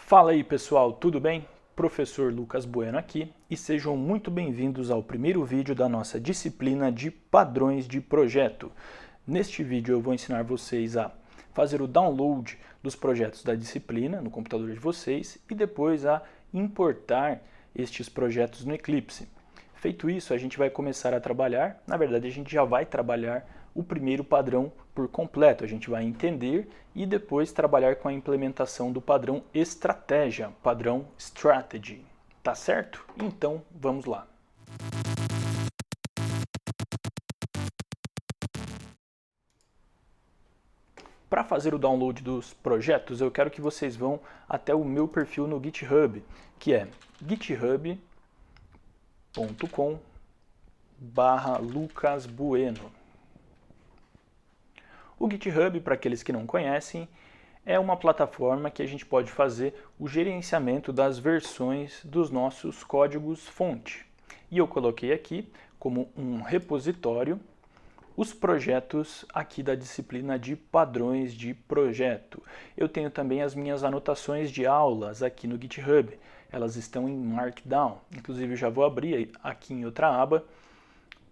Fala aí pessoal, tudo bem? Professor Lucas Bueno aqui e sejam muito bem-vindos ao primeiro vídeo da nossa disciplina de padrões de projeto. Neste vídeo eu vou ensinar vocês a fazer o download dos projetos da disciplina no computador de vocês e depois a importar estes projetos no Eclipse. Feito isso, a gente vai começar a trabalhar, na verdade a gente já vai trabalhar o primeiro padrão por completo. A gente vai entender e depois trabalhar com a implementação do padrão estratégia, padrão strategy. Tá certo? Então, vamos lá. Para fazer o download dos projetos, eu quero que vocês vão até o meu perfil no GitHub, que é github.com/lucasbueno. O GitHub, para aqueles que não conhecem, é uma plataforma que a gente pode fazer o gerenciamento das versões dos nossos códigos-fonte. E eu coloquei aqui como um repositório os projetos aqui da disciplina de padrões de projeto. Eu tenho também as minhas anotações de aulas aqui no GitHub. Elas estão em Markdown. Inclusive eu já vou abrir aqui em outra aba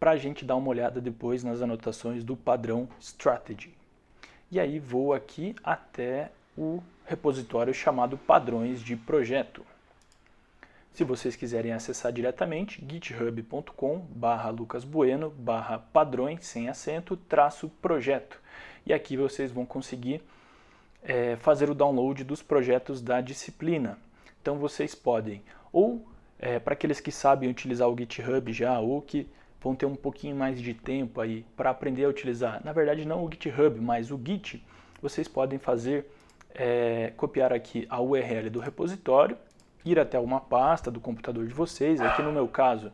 para a gente dar uma olhada depois nas anotações do padrão Strategy. E aí vou aqui até o repositório chamado padrões de projeto. Se vocês quiserem acessar diretamente, github.com/lucasbueno/padrões, sem acento, --projeto. E aqui vocês vão conseguir fazer o download dos projetos da disciplina. Então vocês podem, ou para aqueles que sabem utilizar o GitHub já, ou que vão ter um pouquinho mais de tempo aí para aprender a utilizar, na verdade não o GitHub, mas o Git, vocês podem fazer, copiar aqui a URL do repositório, ir até uma pasta do computador de vocês. Aqui no meu caso,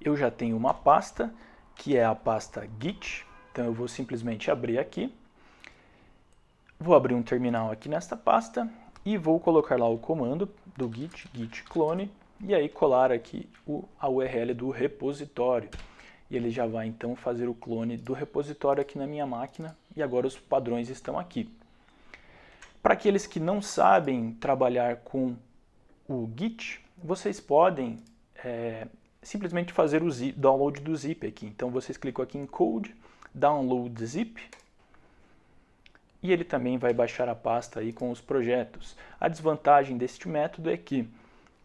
eu já tenho uma pasta, que é a pasta Git, então eu vou simplesmente abrir aqui, vou abrir um terminal aqui nesta pasta e vou colocar lá o comando do git clone, e aí colar aqui a URL do repositório. E ele já vai então fazer o clone do repositório aqui na minha máquina, e agora os padrões estão aqui. Para aqueles que não sabem trabalhar com o Git, vocês podem simplesmente fazer o download do zip aqui. Então vocês clicam aqui em Code, Download Zip, e ele também vai baixar a pasta aí com os projetos. A desvantagem deste método é que,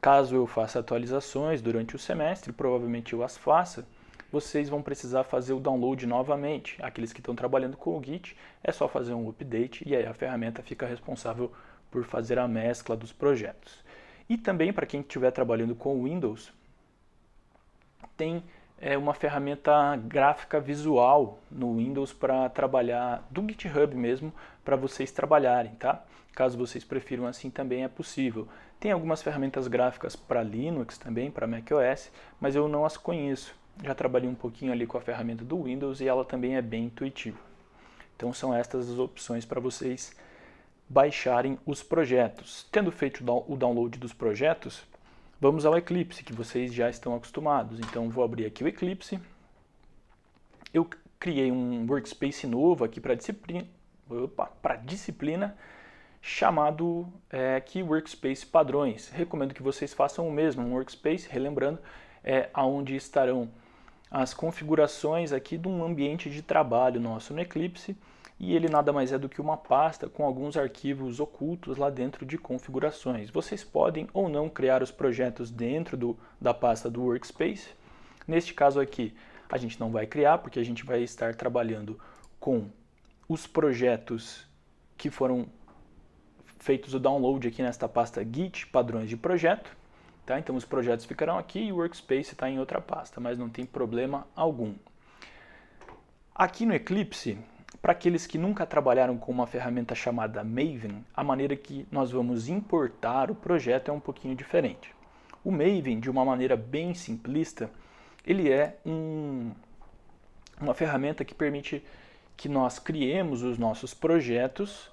caso eu faça atualizações durante o semestre, provavelmente eu as faça, vocês vão precisar fazer o download novamente. Aqueles que estão trabalhando com o Git, é só fazer um update e aí a ferramenta fica responsável por fazer a mescla dos projetos. E também, para quem estiver trabalhando com o Windows, tem uma ferramenta gráfica visual no Windows para trabalhar, do GitHub mesmo, para vocês trabalharem, tá? Caso vocês prefiram assim, também é possível. Tem algumas ferramentas gráficas para Linux também, para macOS, mas eu não as conheço. Já trabalhei um pouquinho ali com a ferramenta do Windows e ela também é bem intuitiva. Então são estas as opções para vocês baixarem os projetos. Tendo feito o download dos projetos, vamos ao Eclipse, que vocês já estão acostumados. Então vou abrir aqui o Eclipse. Eu criei um workspace novo aqui para disciplina, chamado aqui Workspace Padrões. Recomendo que vocês façam o mesmo, um workspace, relembrando, onde estarão as configurações aqui de um ambiente de trabalho nosso no Eclipse, e ele nada mais é do que uma pasta com alguns arquivos ocultos lá dentro de configurações. Vocês podem ou não criar os projetos dentro da pasta do Workspace. Neste caso aqui, a gente não vai criar, porque a gente vai estar trabalhando com os projetos que foram feitos o download aqui nesta pasta Git, padrões de projeto. Tá? Então os projetos ficarão aqui e o Workspace está em outra pasta, mas não tem problema algum. Aqui no Eclipse, para aqueles que nunca trabalharam com uma ferramenta chamada Maven, a maneira que nós vamos importar o projeto é um pouquinho diferente. O Maven, de uma maneira bem simplista, ele é uma ferramenta que permite que nós criemos os nossos projetos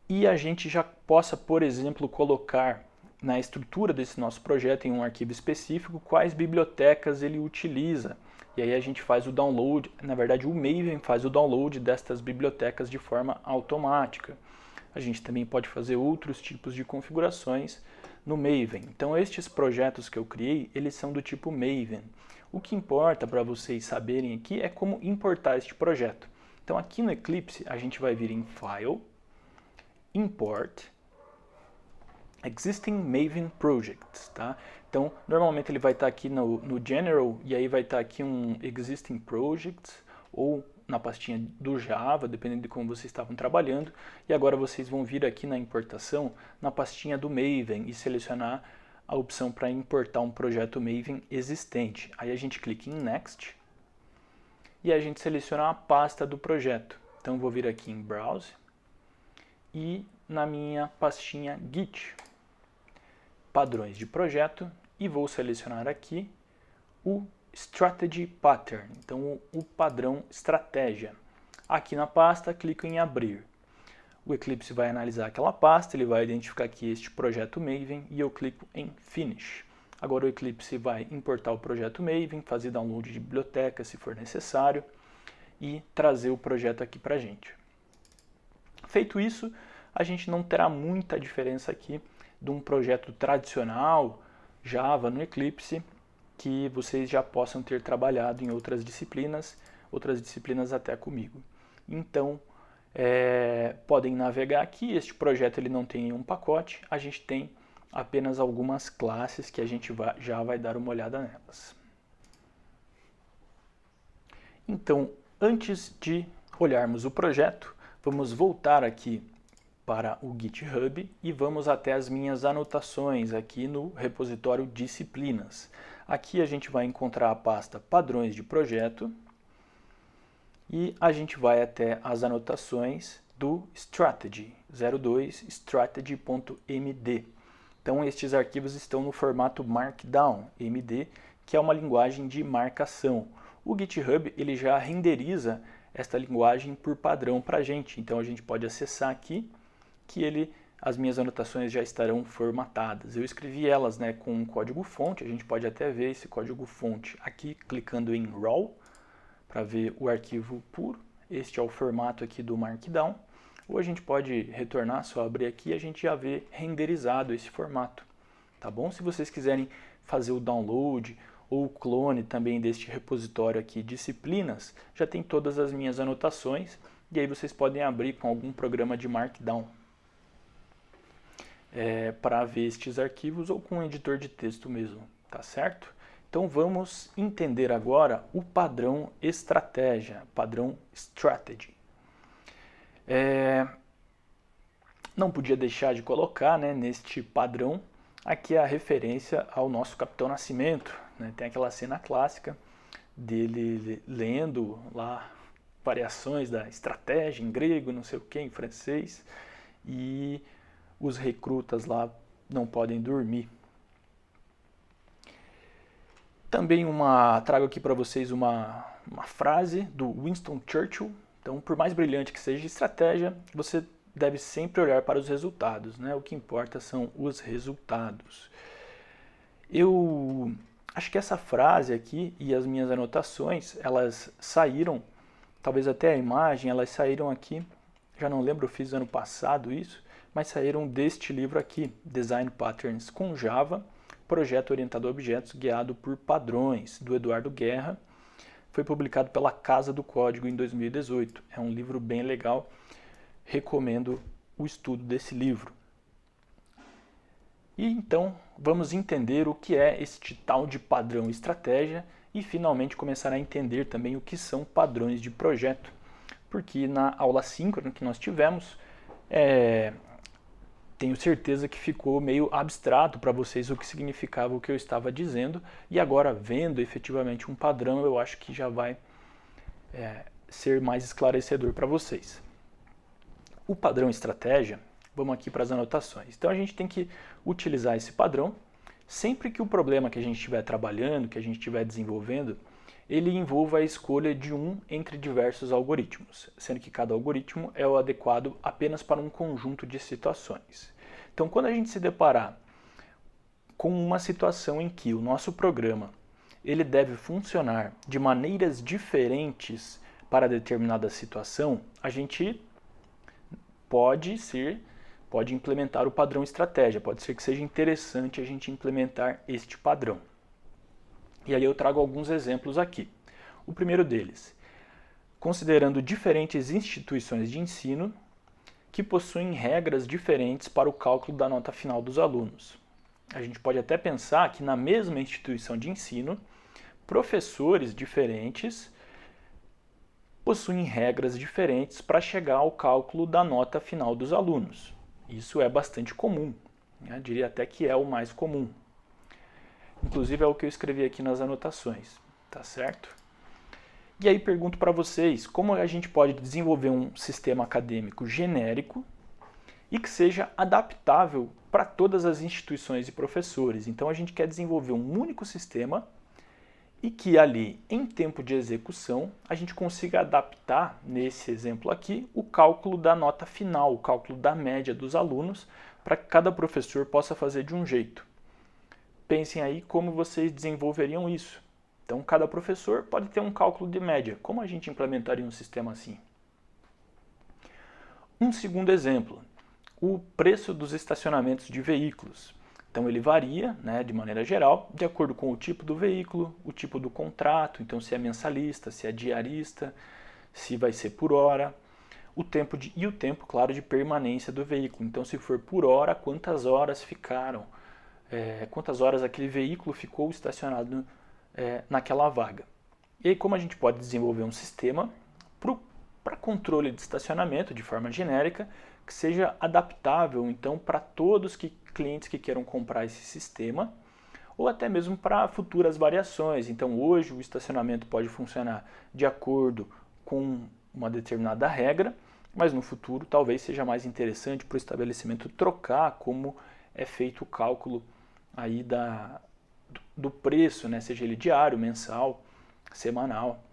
e a gente já possa, por exemplo, colocar na estrutura desse nosso projeto, em um arquivo específico, quais bibliotecas ele utiliza. e aí a gente faz o download, na verdade o Maven faz o download destas bibliotecas de forma automática. A gente também pode fazer outros tipos de configurações no Maven. Então estes projetos que eu criei, eles são do tipo Maven. O que importa para vocês saberem aqui é como importar este projeto. Então aqui no Eclipse a gente vai vir em File, Import, Existing Maven Projects, tá? Então, normalmente ele vai estar aqui no General, e aí vai estar aqui um Existing Projects, ou na pastinha do Java, dependendo de como vocês estavam trabalhando. E agora vocês vão vir aqui na importação, na pastinha do Maven, e selecionar a opção para importar um projeto Maven existente. Aí a gente clica em Next, e a gente seleciona a pasta do projeto. Então, eu vou vir aqui em Browse, e na minha pastinha Git, padrões de projeto, e vou selecionar aqui o Strategy Pattern, então o padrão estratégia. Aqui na pasta, clico em abrir. O Eclipse vai analisar aquela pasta, ele vai identificar aqui este projeto Maven e eu clico em Finish. Agora o Eclipse vai importar o projeto Maven, fazer download de biblioteca se for necessário e trazer o projeto aqui para a gente. Feito isso, a gente não terá muita diferença aqui de um projeto tradicional Java no Eclipse que vocês já possam ter trabalhado em outras disciplinas até comigo. Então, podem navegar aqui. Este projeto ele não tem nenhum pacote, a gente tem apenas algumas classes que a gente já vai dar uma olhada nelas. Então, antes de olharmos o projeto, vamos voltar aqui para o GitHub e vamos até as minhas anotações aqui no repositório Disciplinas. Aqui a gente vai encontrar a pasta Padrões de Projeto e a gente vai até as anotações do Strategy, 02 strategy.md. Então estes arquivos estão no formato Markdown, MD, que é uma linguagem de marcação. O GitHub ele já renderiza esta linguagem por padrão para a gente, então a gente pode acessar aqui que as minhas anotações já estarão formatadas. Eu escrevi elas com um código-fonte, a gente pode até ver esse código-fonte aqui, clicando em RAW, para ver o arquivo puro. Este é o formato aqui do Markdown. Ou a gente pode retornar, só abrir aqui e a gente já vê renderizado esse formato. Tá bom? Se vocês quiserem fazer o download ou o clone também deste repositório aqui, disciplinas, já tem todas as minhas anotações e aí vocês podem abrir com algum programa de Markdown para ver estes arquivos ou com um editor de texto mesmo, tá certo? Então vamos entender agora o padrão estratégia, padrão strategy. Não podia deixar de colocar neste padrão aqui a referência ao nosso Capitão Nascimento. Tem aquela cena clássica dele lendo lá variações da estratégia em grego, não sei o que, em francês, e os recrutas lá não podem dormir. Também trago aqui para vocês uma frase do Winston Churchill. Então, por mais brilhante que seja a estratégia, você deve sempre olhar para os resultados, O que importa são os resultados. Eu acho que essa frase aqui e as minhas anotações, elas saíram, talvez até a imagem, elas saíram aqui, já não lembro, eu fiz ano passado isso, mas saíram deste livro aqui, Design Patterns com Java, Projeto Orientado a Objetos Guiado por Padrões, do Eduardo Guerra. Foi publicado pela Casa do Código em 2018. É um livro bem legal, recomendo o estudo desse livro. E então, vamos entender o que é este tal de padrão estratégia e finalmente começar a entender também o que são padrões de projeto. Porque na aula síncrona que nós tivemos, tenho certeza que ficou meio abstrato para vocês o que significava o que eu estava dizendo, e agora vendo efetivamente um padrão, eu acho que já vai ser mais esclarecedor para vocês. O padrão estratégia, vamos aqui para as anotações. Então a gente tem que utilizar esse padrão sempre que o problema que a gente estiver trabalhando, que a gente estiver desenvolvendo, ele envolva a escolha de um entre diversos algoritmos, sendo que cada algoritmo é o adequado apenas para um conjunto de situações. Então, quando a gente se deparar com uma situação em que o nosso programa ele deve funcionar de maneiras diferentes para determinada situação, a gente pode implementar o padrão estratégia, pode ser que seja interessante a gente implementar este padrão. E aí eu trago alguns exemplos aqui. O primeiro deles, considerando diferentes instituições de ensino que possuem regras diferentes para o cálculo da nota final dos alunos. A gente pode até pensar que na mesma instituição de ensino, professores diferentes possuem regras diferentes para chegar ao cálculo da nota final dos alunos. Isso é bastante comum, né? Diria até que é o mais comum. Inclusive é o que eu escrevi aqui nas anotações, tá certo? E aí pergunto para vocês, como a gente pode desenvolver um sistema acadêmico genérico e que seja adaptável para todas as instituições e professores? Então a gente quer desenvolver um único sistema e que ali, em tempo de execução, a gente consiga adaptar, nesse exemplo aqui, o cálculo da nota final, o cálculo da média dos alunos, para que cada professor possa fazer de um jeito. Pensem aí como vocês desenvolveriam isso. Então, cada professor pode ter um cálculo de média. Como a gente implementaria um sistema assim? Um segundo exemplo, o preço dos estacionamentos de veículos. Então ele varia, né, de maneira geral, de acordo com o tipo do veículo, o tipo do contrato, então se é mensalista, se é diarista, se vai ser por hora, o tempo claro, de permanência do veículo. Então se for por hora, quantas horas ficaram, quantas horas aquele veículo ficou estacionado naquela vaga. E aí como a gente pode desenvolver um sistema para controle de estacionamento de forma genérica, que seja adaptável então para todos clientes que queiram comprar esse sistema, ou até mesmo para futuras variações. Então hoje o estacionamento pode funcionar de acordo com uma determinada regra, mas no futuro talvez seja mais interessante para o estabelecimento trocar como é feito o cálculo aí do preço, né? Seja ele diário, mensal, semanal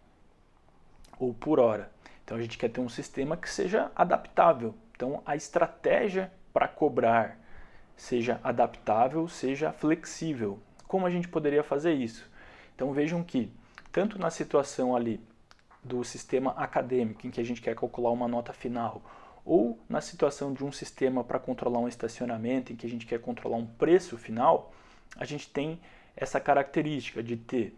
ou por hora. Então a gente quer ter um sistema que seja adaptável. Então a estratégia para cobrar seja adaptável, seja flexível. Como a gente poderia fazer isso? Então vejam que, tanto na situação ali do sistema acadêmico, em que a gente quer calcular uma nota final, ou na situação de um sistema para controlar um estacionamento, em que a gente quer controlar um preço final, a gente tem essa característica de ter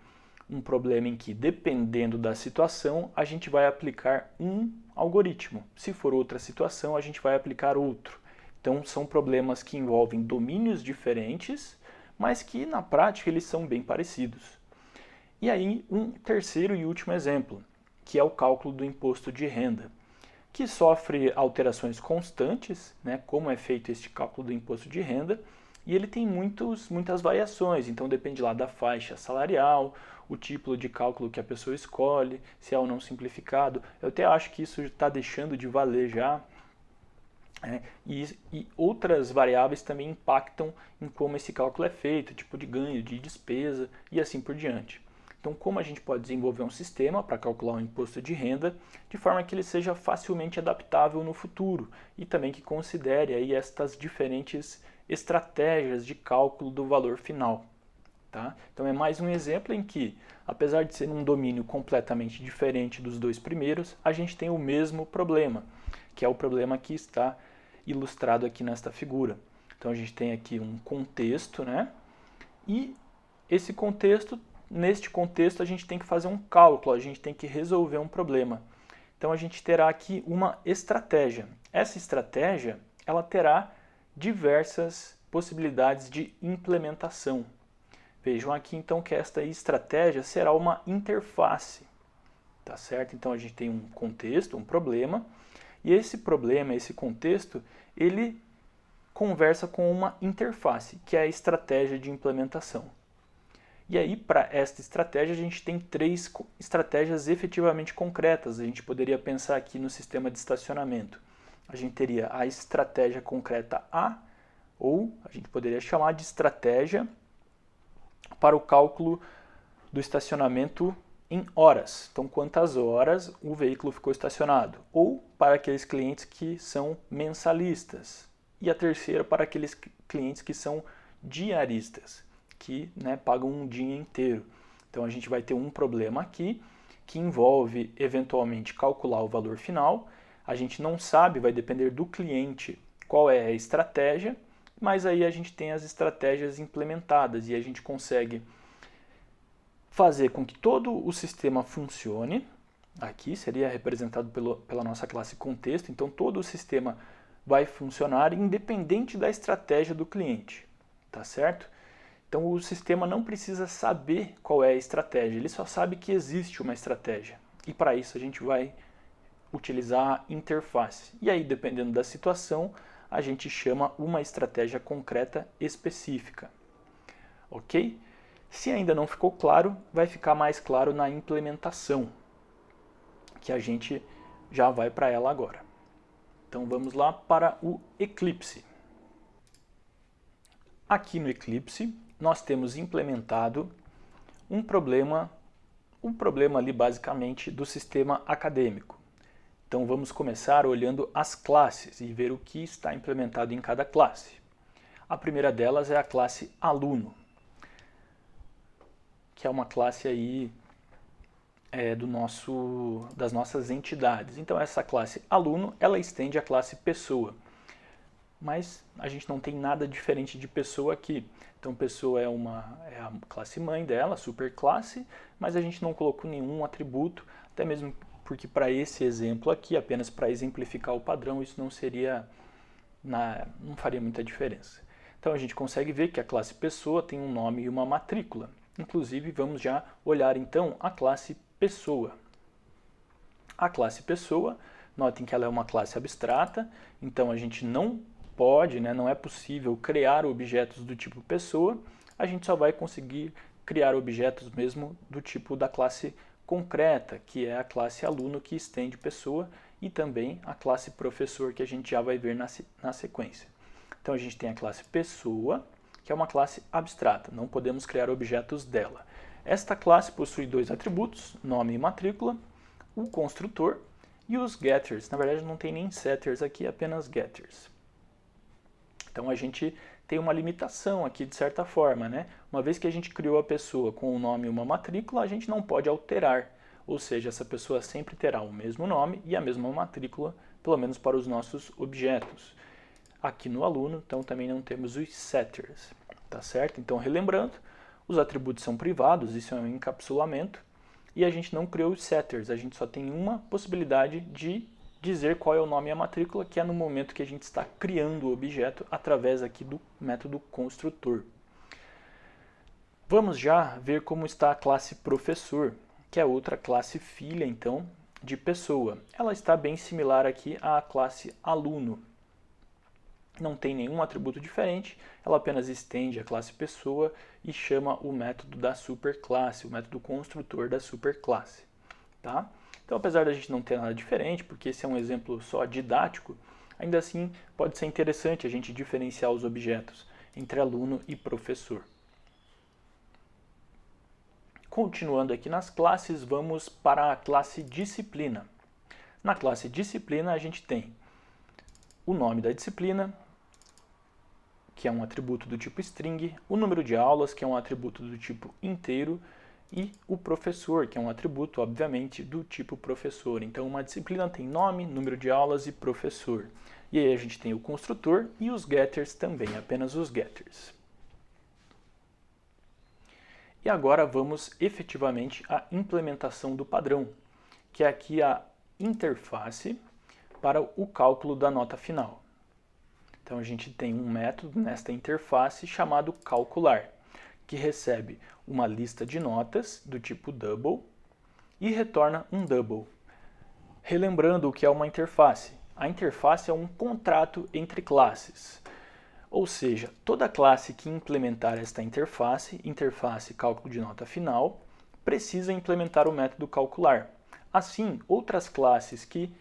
um problema em que, dependendo da situação, a gente vai aplicar um algoritmo. Se for outra situação, a gente vai aplicar outro. Então, são problemas que envolvem domínios diferentes, mas que, na prática, eles são bem parecidos. E aí, um terceiro e último exemplo, que é o cálculo do imposto de renda, que sofre alterações constantes, né, como é feito este cálculo do imposto de renda, e ele tem muitas variações, então depende lá da faixa salarial, o tipo de cálculo que a pessoa escolhe, se é ou não simplificado. Eu até acho que isso está deixando de valer já. E outras variáveis também impactam em como esse cálculo é feito, tipo de ganho, de despesa e assim por diante. Então, como a gente pode desenvolver um sistema para calcular o imposto de renda de forma que ele seja facilmente adaptável no futuro e também que considere aí estas diferentes estratégias de cálculo do valor final. Tá? Então é mais um exemplo em que, apesar de ser um domínio completamente diferente dos dois primeiros, a gente tem o mesmo problema, que é o problema que está ilustrado aqui nesta figura. Então a gente tem aqui um contexto, né? E neste contexto a gente tem que fazer um cálculo, a gente tem que resolver um problema. Então a gente terá aqui uma estratégia. Essa estratégia, ela terá diversas possibilidades de implementação. Vejam aqui então que esta estratégia será uma interface, tá certo? Então a gente tem um contexto, um problema, e esse problema, esse contexto, ele conversa com uma interface, que é a estratégia de implementação. E aí, para esta estratégia, a gente tem 3 estratégias efetivamente concretas. A gente poderia pensar aqui no sistema de estacionamento. A gente teria a estratégia concreta A, ou a gente poderia chamar de estratégia para o cálculo do estacionamento em horas. Então, quantas horas o veículo ficou estacionado. Ou para aqueles clientes que são mensalistas. E a terceira para aqueles clientes que são diaristas, que pagam um dia inteiro. Então a gente vai ter um problema aqui que envolve eventualmente calcular o valor final. A gente não sabe, vai depender do cliente qual é a estratégia, mas aí a gente tem as estratégias implementadas e a gente consegue fazer com que todo o sistema funcione. Aqui seria representado pela nossa classe contexto, então todo o sistema vai funcionar independente da estratégia do cliente, tá certo? Então o sistema não precisa saber qual é a estratégia, ele só sabe que existe uma estratégia. E para isso a gente vai utilizar a interface. E aí, dependendo da situação, a gente chama uma estratégia concreta específica. Ok? Se ainda não ficou claro, vai ficar mais claro na implementação, que a gente já vai para ela agora. Então vamos lá para o Eclipse. Aqui no Eclipse, nós temos implementado um problema ali basicamente do sistema acadêmico. Então vamos começar olhando as classes e ver o que está implementado em cada classe. A primeira delas é a classe aluno, que é uma classe aí das nossas entidades. Então essa classe aluno, ela estende a classe pessoa. Mas a gente não tem nada diferente de pessoa aqui. Então pessoa é a classe mãe dela, superclasse, mas a gente não colocou nenhum atributo, até mesmo porque para esse exemplo aqui, apenas para exemplificar o padrão, isso não faria muita diferença. Então a gente consegue ver que a classe pessoa tem um nome e uma matrícula. Inclusive vamos já olhar então a classe pessoa. A classe pessoa, notem que ela é uma classe abstrata, então a gente não pode, não é possível criar objetos do tipo pessoa, a gente só vai conseguir criar objetos mesmo do tipo da classe concreta, que é a classe aluno que estende pessoa, e também a classe professor, que a gente já vai ver na sequência. Então a gente tem a classe pessoa, que é uma classe abstrata, não podemos criar objetos dela. Esta classe possui dois atributos, nome e matrícula, o construtor e os getters. Na verdade não tem nem setters aqui, apenas getters. Então a gente tem uma limitação aqui de certa forma, Uma vez que a gente criou a pessoa com um nome e uma matrícula, a gente não pode alterar. Ou seja, essa pessoa sempre terá o mesmo nome e a mesma matrícula, pelo menos para os nossos objetos. Aqui no aluno, então também não temos os setters, tá certo? Então relembrando, os atributos são privados, isso é um encapsulamento, e a gente não criou os setters, a gente só tem uma possibilidade de dizer qual é o nome e a matrícula, que é no momento que a gente está criando o objeto através aqui do método construtor. Vamos já ver como está a classe professor, que é outra classe filha, então, de pessoa. Ela está bem similar aqui à classe aluno. Não tem nenhum atributo diferente, ela apenas estende a classe pessoa e chama o método da superclasse, o método construtor da superclasse. Tá? Então, apesar da gente não ter nada diferente, porque esse é um exemplo só didático, ainda assim pode ser interessante a gente diferenciar os objetos entre aluno e professor. Continuando aqui nas classes, vamos para a classe disciplina. Na classe disciplina a gente tem o nome da disciplina, que é um atributo do tipo string, o número de aulas, que é um atributo do tipo inteiro, e o professor, que é um atributo, obviamente, do tipo professor. Então, uma disciplina tem nome, número de aulas e professor. E aí a gente tem o construtor e os getters também, apenas os getters. E agora vamos efetivamente à implementação do padrão, que é aqui a interface para o cálculo da nota final. Então a gente tem um método nesta interface chamado calcular, que recebe uma lista de notas do tipo double e retorna um double. Relembrando o que é uma interface. A interface é um contrato entre classes. Ou seja, toda classe que implementar esta interface cálculo de nota final, precisa implementar o método calcular. Assim, outras classes que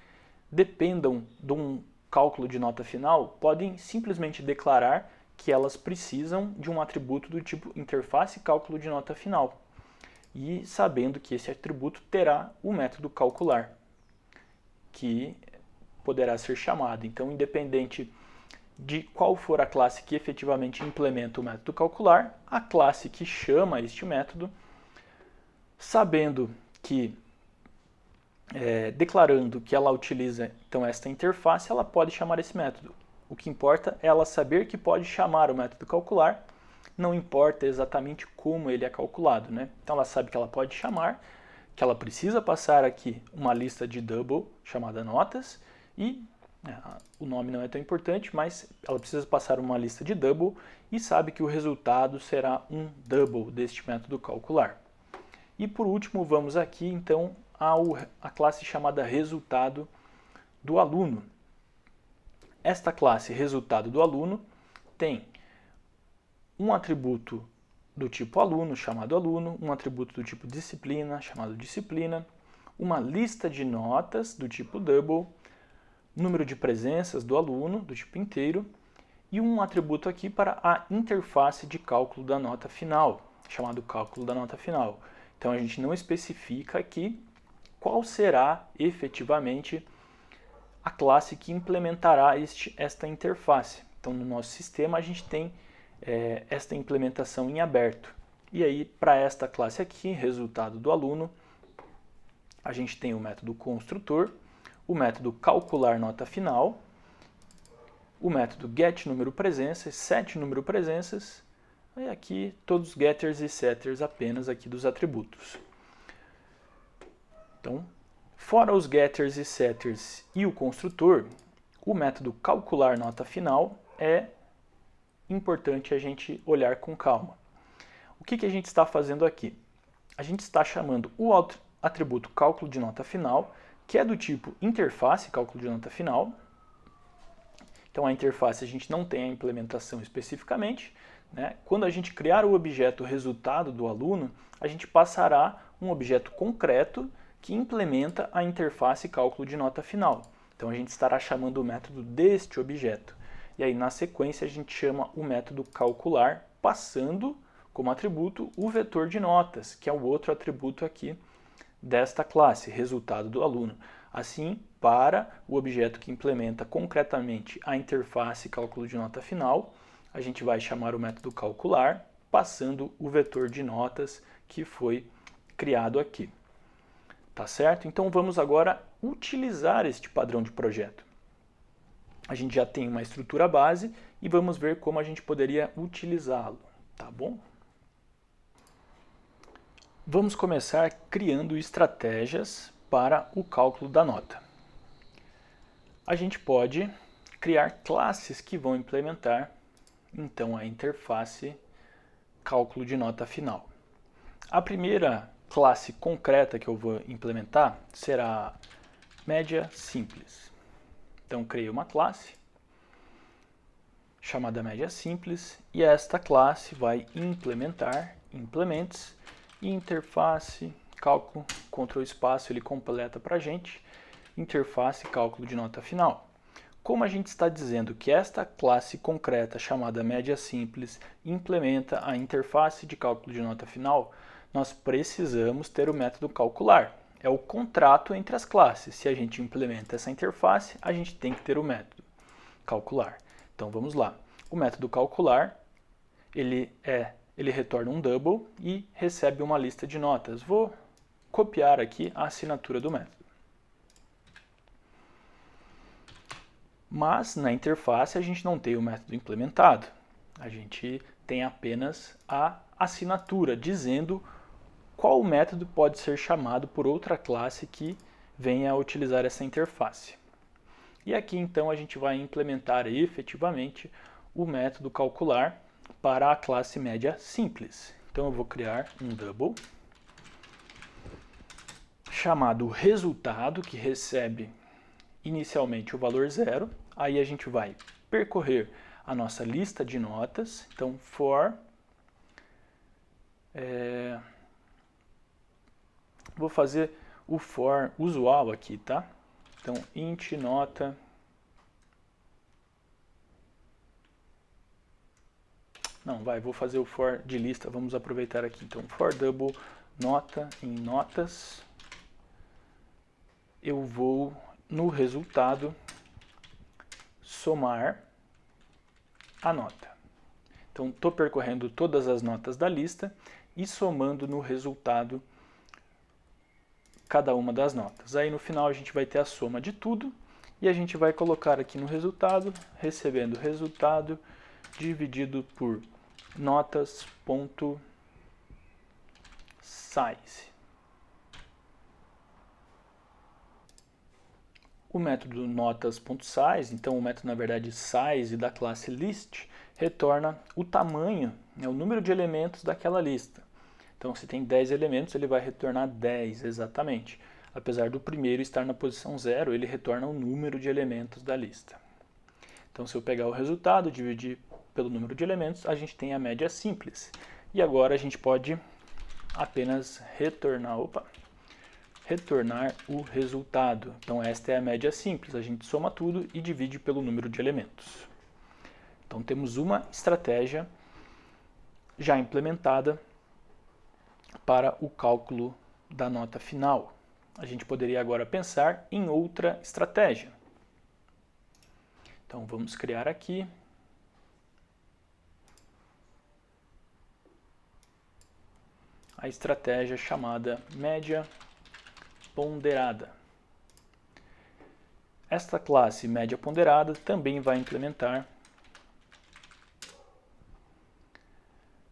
dependam de um cálculo de nota final podem simplesmente declarar que elas precisam de um atributo do tipo interface cálculo de nota final, e sabendo que esse atributo terá o método calcular, que poderá ser chamado. Então, independente de qual for a classe que efetivamente implementa o método calcular, a classe que chama este método Sabendo que, declarando que ela utiliza então esta interface, ela pode chamar esse método. O que importa é ela saber que pode chamar o método calcular, não importa exatamente como ele é calculado, né? Então ela sabe que ela pode chamar, que ela precisa passar aqui uma lista de double chamada notas e o nome não é tão importante, mas ela precisa passar uma lista de double e sabe que o resultado será um double deste método calcular. E por último, vamos aqui então à classe chamada resultado do aluno. Esta classe resultado do aluno tem um atributo do tipo aluno, chamado aluno, um atributo do tipo disciplina, chamado disciplina, uma lista de notas do tipo double, número de presenças do aluno, do tipo inteiro, e um atributo aqui para a interface de cálculo da nota final, chamado cálculo da nota final. Então a gente não especifica aqui qual será efetivamente a classe que implementará esta interface. Então no nosso sistema a gente tem esta implementação em aberto. E aí para esta classe aqui, resultado do aluno, a gente tem o método construtor, o método calcular nota final, o método getNúmeroPresenças, setNúmeroPresenças, e aqui todos os getters e setters apenas aqui dos atributos. Então, fora os getters e setters e o construtor, o método calcular nota final é importante a gente olhar com calma. O que a gente está fazendo aqui? A gente está chamando o atributo cálculo de nota final, que é do tipo interface cálculo de nota final. Então a interface a gente não tem a implementação especificamente, né? Quando a gente criar o objeto resultado do aluno, a gente passará um objeto concreto que implementa a interface cálculo de nota final. Então a gente estará chamando o método deste objeto. E aí na sequência a gente chama o método calcular, passando como atributo o vetor de notas, que é o outro atributo aqui desta classe, resultado do aluno. Assim, para o objeto que implementa concretamente a interface cálculo de nota final, a gente vai chamar o método calcular, passando o vetor de notas que foi criado aqui. Tá certo? Então vamos agora utilizar este padrão de projeto. A gente já tem uma estrutura base e vamos ver como a gente poderia utilizá-lo, tá bom? Vamos começar criando estratégias para o cálculo da nota. A gente pode criar classes que vão implementar, então, a interface cálculo de nota final. A primeira classe concreta que eu vou implementar será média simples. Então, criei uma classe chamada média simples e esta classe vai implementar implements e interface cálculo, Ctrl espaço, ele completa para a gente, interface cálculo de nota final. Como a gente está dizendo que esta classe concreta chamada média simples implementa a interface de cálculo de nota final, nós precisamos ter o método calcular. É o contrato entre as classes. Se a gente implementa essa interface, a gente tem que ter o método calcular. Então vamos lá. O método calcular, ele retorna um double e recebe uma lista de notas. Vou copiar aqui a assinatura do método. Mas na interface a gente não tem o método implementado. A gente tem apenas a assinatura dizendo qual método pode ser chamado por outra classe que venha a utilizar essa interface. E aqui então a gente vai implementar efetivamente o método calcular para a classe média simples. Então eu vou criar um double chamado resultado, que recebe inicialmente o valor 0. Aí a gente vai percorrer a nossa lista de notas. Então for vou fazer o for usual aqui, tá? Então int nota vou fazer o for de lista, vamos aproveitar aqui. Então for double nota em notas, eu vou no resultado somar a nota. Então estou percorrendo todas as notas da lista e somando no resultado cada uma das notas. Aí no final a gente vai ter a soma de tudo e a gente vai colocar aqui no resultado, recebendo resultado dividido por notas.size. O método notas.size, então o método na verdade size da classe list, retorna o tamanho, o número de elementos daquela lista. Então se tem 10 elementos, ele vai retornar 10 exatamente. Apesar do primeiro estar na posição 0, ele retorna o número de elementos da lista. Então se eu pegar o resultado, dividir pelo número de elementos, a gente tem a média simples. E agora a gente pode apenas retornar o resultado. Então esta é a média simples, a gente soma tudo e divide pelo número de elementos. Então temos uma estratégia já implementada para o cálculo da nota final. A gente poderia agora pensar em outra estratégia. Então vamos criar aqui a estratégia chamada média ponderada. Esta classe média ponderada também vai implementar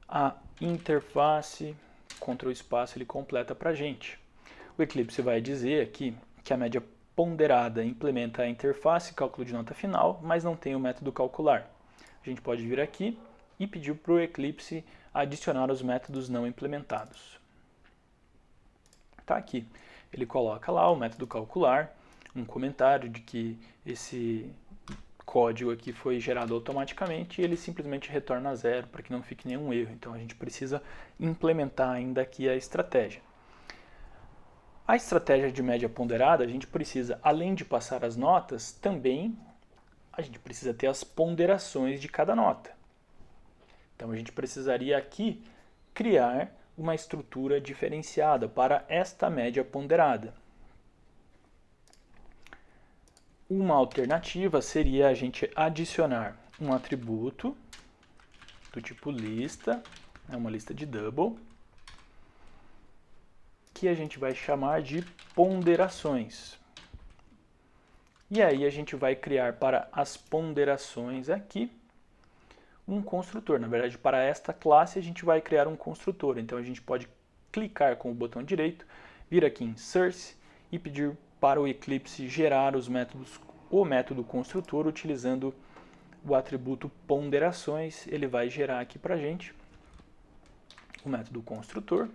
a interface, Ctrl espaço ele completa para a gente. O Eclipse vai dizer aqui que a média ponderada implementa a interface cálculo de nota final, mas não tem o método calcular. A gente pode vir aqui e pedir para o Eclipse adicionar os métodos não implementados. Está aqui. Ele coloca lá o método calcular, um comentário de que esse código aqui foi gerado automaticamente e ele simplesmente retorna 0 para que não fique nenhum erro. Então a gente precisa implementar ainda aqui a estratégia. A estratégia de média ponderada, a gente precisa, além de passar as notas, também a gente precisa ter as ponderações de cada nota. Então a gente precisaria aqui criar uma estrutura diferenciada para esta média ponderada. Uma alternativa seria a gente adicionar um atributo do tipo lista, uma lista de double, que a gente vai chamar de ponderações. E aí a gente vai criar para as ponderações aqui um construtor. Na verdade, para esta classe a gente vai criar um construtor. Então a gente pode clicar com o botão direito, vir aqui em Source e pedir para o Eclipse gerar os métodos, o método construtor utilizando o atributo ponderações. Ele vai gerar aqui para a gente o método construtor.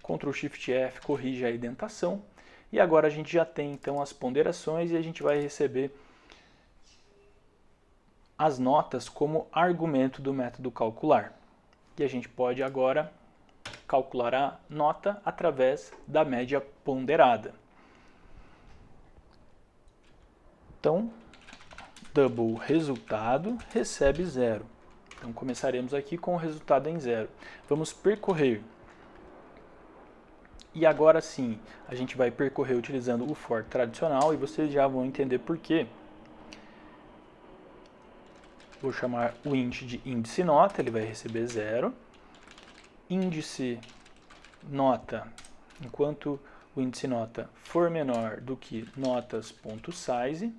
Ctrl Shift F corrige a indentação. E agora a gente já tem então as ponderações e a gente vai receber as notas como argumento do método calcular. E a gente pode agora calcular a nota através da média ponderada. Então, double resultado recebe 0. Então começaremos aqui com o resultado em 0. Vamos percorrer. E agora sim, a gente vai percorrer utilizando o for tradicional e vocês já vão entender por quê. Vou chamar o int de índice nota, ele vai receber 0. Índice nota, enquanto o índice nota for menor do que notas.size,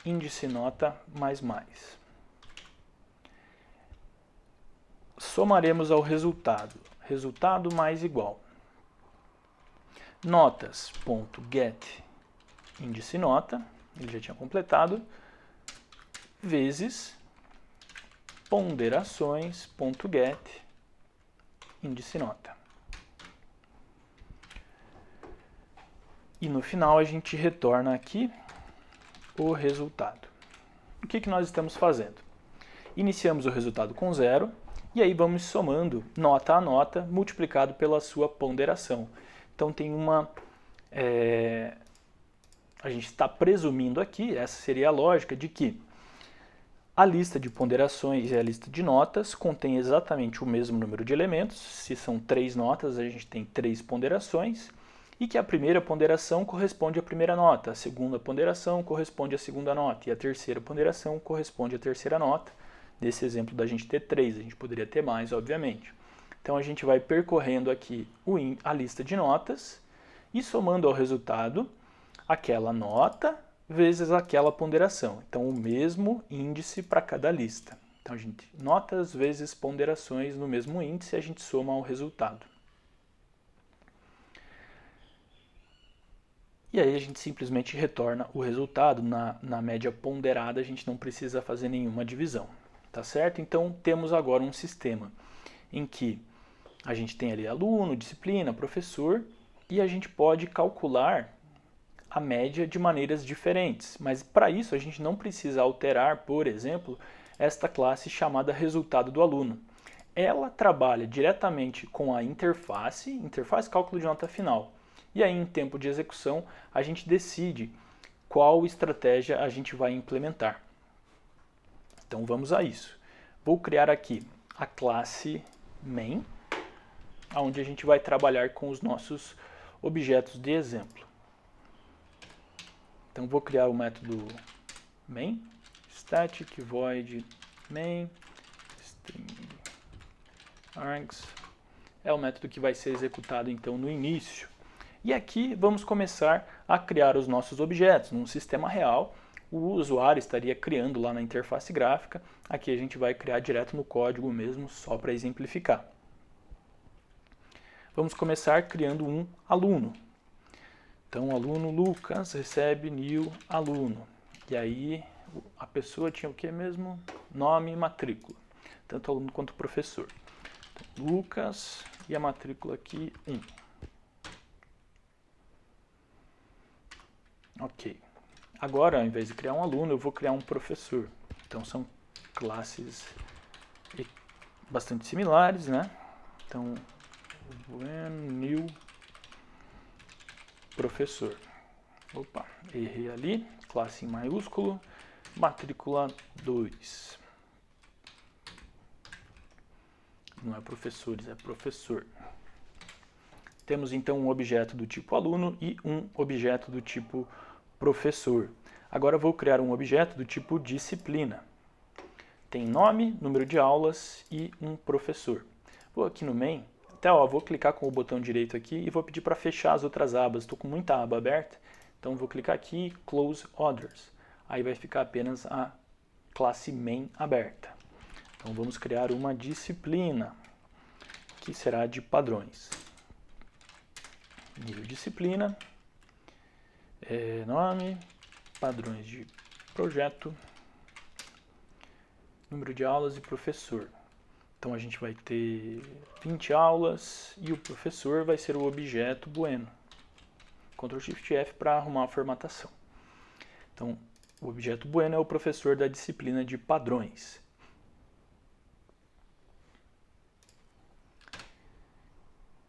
índice nota mais. Somaremos ao resultado, resultado mais igual. Notas.get índice nota, ele já tinha completado, vezes ponderações.get índice nota. E no final a gente retorna aqui o resultado. O que nós estamos fazendo? Iniciamos o resultado com 0 e aí vamos somando nota a nota multiplicado pela sua ponderação. Então tem uma... a gente está presumindo aqui, essa seria a lógica, de que a lista de ponderações e a lista de notas contém exatamente o mesmo número de elementos. Se são 3 notas, a gente tem 3 ponderações, e que a primeira ponderação corresponde à primeira nota, a segunda ponderação corresponde à segunda nota, e a terceira ponderação corresponde à terceira nota. Nesse exemplo da gente ter 3, a gente poderia ter mais, obviamente. Então a gente vai percorrendo aqui a lista de notas e somando ao resultado aquela nota vezes aquela ponderação. Então o mesmo índice para cada lista. Então a gente notas vezes ponderações no mesmo índice, a gente soma ao resultado. E aí a gente simplesmente retorna o resultado. Na média ponderada a gente não precisa fazer nenhuma divisão, tá certo? Então temos agora um sistema em que a gente tem ali aluno, disciplina, professor, e a gente pode calcular a média de maneiras diferentes. Mas para isso a gente não precisa alterar, por exemplo, esta classe chamada resultado do aluno. Ela trabalha diretamente com a interface cálculo de nota final. E aí, em tempo de execução, a gente decide qual estratégia a gente vai implementar. Então vamos a isso. Vou criar aqui a classe main, onde a gente vai trabalhar com os nossos objetos de exemplo. Então vou criar o método main, static void main string args, é o método que vai ser executado então no início. E aqui vamos começar a criar os nossos objetos. Num sistema real, o usuário estaria criando lá na interface gráfica. Aqui a gente vai criar direto no código mesmo, só para exemplificar. Vamos começar criando um aluno. Então, o aluno Lucas recebe new aluno. E aí, a pessoa tinha o que mesmo? Nome e matrícula. Tanto o aluno quanto o professor. Então, Lucas e a matrícula aqui, 1. Ok. Agora, ao invés de criar um aluno, eu vou criar um professor. Então, são classes bastante similares, né? Então, new professor. Opa, errei ali. Classe em maiúsculo. Matrícula 2. Não é professores, é professor. Temos então um objeto do tipo aluno e um objeto do tipo professor. Agora vou criar um objeto do tipo disciplina. Tem nome, número de aulas e um professor. Vou aqui no main, vou clicar com o botão direito aqui e vou pedir para fechar as outras abas. Estou com muita aba aberta, então vou clicar aqui, close others. Aí vai ficar apenas a classe main aberta. Então vamos criar uma disciplina, que será de padrões. Nível disciplina, nome, padrões de projeto, número de aulas e professor. Então a gente vai ter 20 aulas e o professor vai ser o objeto bueno. Ctrl Shift F para arrumar a formatação. Então o objeto bueno é o professor da disciplina de padrões.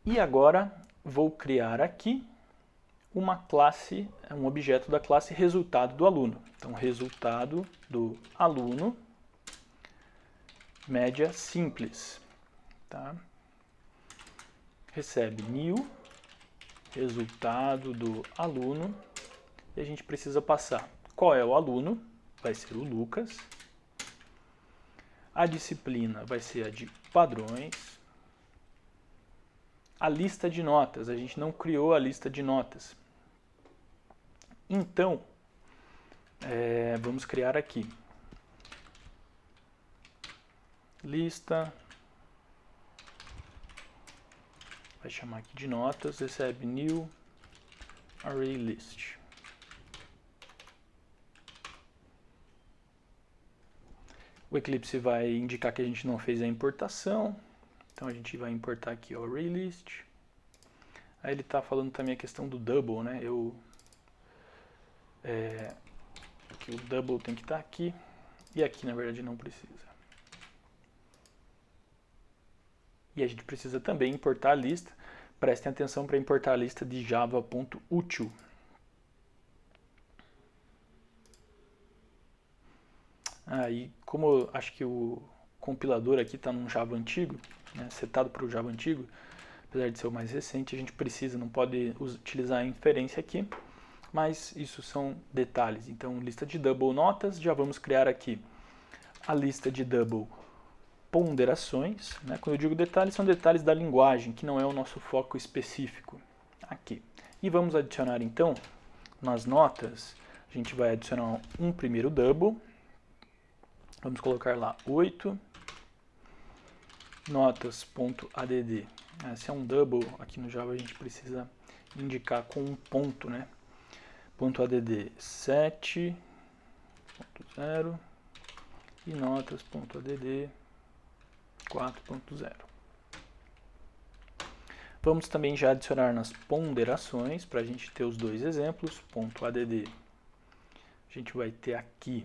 E agora vou criar aqui uma classe, um objeto da classe resultado do aluno. Então, resultado do aluno, média simples. Tá? Recebe new, resultado do aluno, e a gente precisa passar qual é o aluno, vai ser o Lucas. A disciplina vai ser a de padrões. A lista de notas, a gente não criou a lista de notas. Então, vamos criar aqui. Lista, vai chamar aqui de notas, recebe new array list. O Eclipse vai indicar que a gente não fez a importação. Então a gente vai importar aqui o array list. Aí ele está falando também a questão do double, né? Que o double tem que estar aqui e aqui na verdade não precisa. E a gente precisa também importar a lista. Prestem atenção para importar a lista de java.util. Aí, como eu acho que o compilador aqui está num Java antigo, né, setado para o Java antigo, apesar de ser o mais recente, a gente precisa, não pode utilizar a inferência aqui, mas isso são detalhes. Então, lista de double notas, já vamos criar aqui a lista de double ponderações, né? Quando eu digo detalhes, são detalhes da linguagem, que não é o nosso foco específico aqui. E vamos adicionar então, nas notas, a gente vai adicionar um primeiro double. Vamos colocar lá 8 notas.add. Esse é um double, aqui no Java a gente precisa indicar com um ponto, né? .add 7.0 e notas.add 4.0. Vamos também já adicionar nas ponderações, para a gente ter os dois exemplos. .add, a gente vai ter aqui,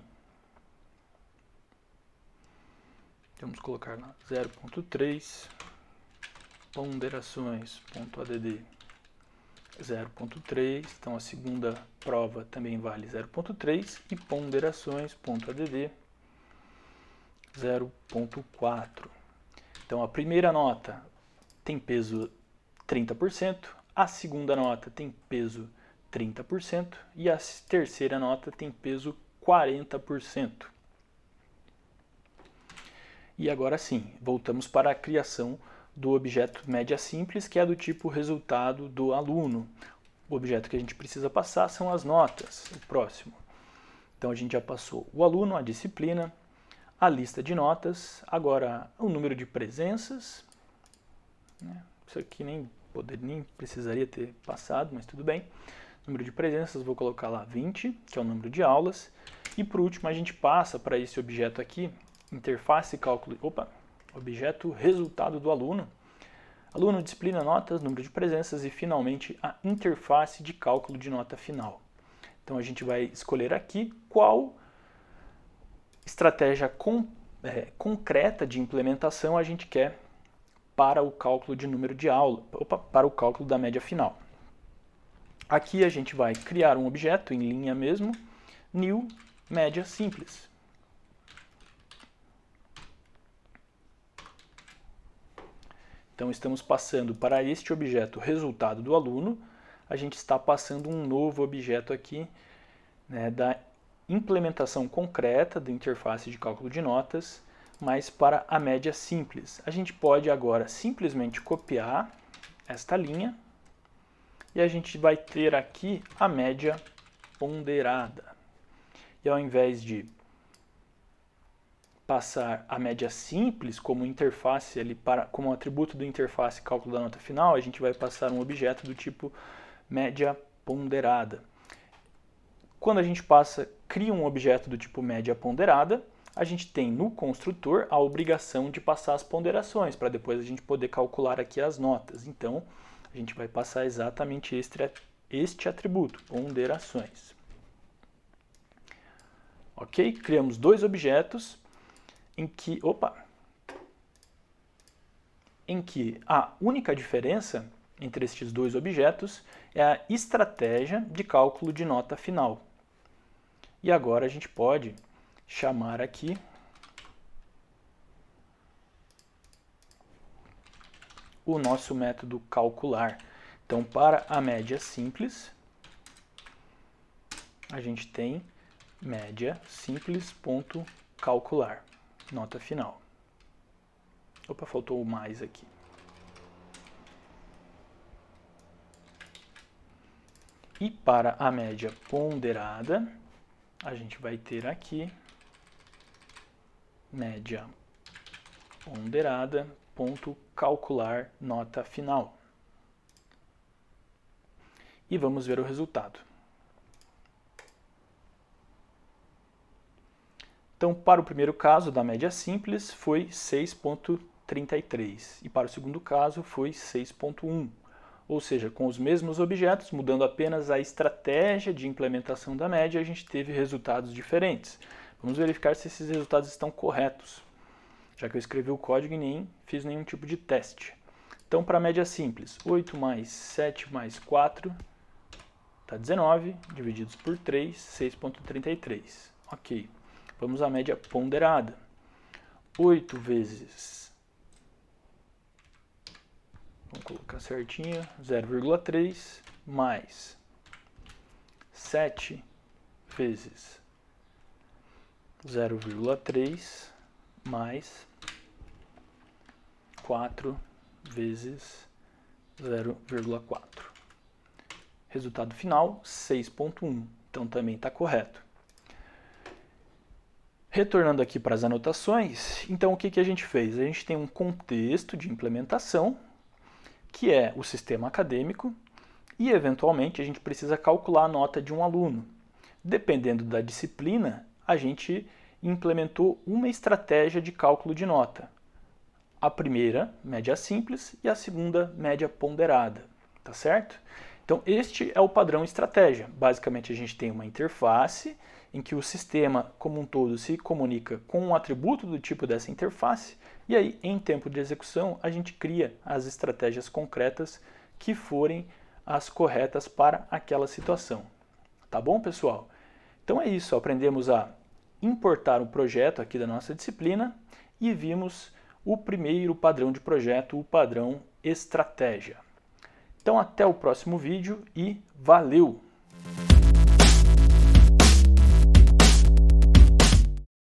vamos colocar lá 0.3, ponderações.add 0.3, então a segunda prova também vale 0.3 e ponderações.add 0.4. Então a primeira nota tem peso 30%, a segunda nota tem peso 30% e a terceira nota tem peso 40%. E agora sim, voltamos para a criação do objeto média simples, que é do tipo resultado do aluno. O objeto que a gente precisa passar são as notas, o próximo. Então a gente já passou o aluno, a disciplina, a lista de notas, agora o número de presenças. Isso aqui nem precisaria ter passado, mas tudo bem. Número de presenças, vou colocar lá 20, que é o número de aulas. E por último a gente passa para esse objeto aqui, interface cálculo, objeto resultado do aluno. Aluno, disciplina, notas, número de presenças e finalmente a interface de cálculo de nota final. Então a gente vai escolher aqui qual estratégia concreta de implementação a gente quer para o cálculo de número de aula, para o cálculo da média final. Aqui a gente vai criar um objeto em linha mesmo, new média simples. Então estamos passando para este objeto resultado do aluno, a gente está passando um novo objeto aqui, né, da implementação concreta da interface de cálculo de notas, mas para a média simples. A gente pode agora simplesmente copiar esta linha e a gente vai ter aqui a média ponderada. E ao invés de passar a média simples como interface ali como atributo do interface cálculo da nota final, a gente vai passar um objeto do tipo média ponderada. Quando a gente cria um objeto do tipo média ponderada, a gente tem no construtor a obrigação de passar as ponderações, para depois a gente poder calcular aqui as notas. Então, a gente vai passar exatamente este atributo, ponderações. Ok? Criamos dois objetos em que a única diferença entre estes dois objetos é a estratégia de cálculo de nota final. E agora a gente pode chamar aqui o nosso método calcular. Então, para a média simples, a gente tem média simples.calcular, nota final. Faltou o mais aqui. E para a média ponderada, a gente vai ter aqui média ponderada ponto calcular nota final. E vamos ver o resultado. Então, para o primeiro caso da média simples foi 6.33 e para o segundo caso foi 6.1. Ou seja, com os mesmos objetos, mudando apenas a estratégia de implementação da média, a gente teve resultados diferentes. Vamos verificar se esses resultados estão corretos, já que eu escrevi o código e nem fiz nenhum tipo de teste. Então, para a média simples, 8 mais 7 mais 4 está 19, divididos por 3, 6.33. Ok. Vamos à média ponderada. 8 vezes, vamos colocar certinho, 0,3 mais 7 vezes 0,3 mais 4 vezes 0,4. Resultado final, 6,1. Então também está correto. Retornando aqui para as anotações, então o que a gente fez? A gente tem um contexto de implementação, que é o sistema acadêmico, e eventualmente a gente precisa calcular a nota de um aluno. Dependendo da disciplina, a gente implementou uma estratégia de cálculo de nota. A primeira, média simples, e a segunda, média ponderada, tá certo? Então este é o padrão estratégia. Basicamente a gente tem uma interface em que o sistema como um todo se comunica com um atributo do tipo dessa interface, e aí em tempo de execução a gente cria as estratégias concretas que forem as corretas para aquela situação. Tá bom, pessoal? Então é isso, aprendemos a importar um projeto aqui da nossa disciplina e vimos o primeiro padrão de projeto, o padrão estratégia. Então até o próximo vídeo e valeu!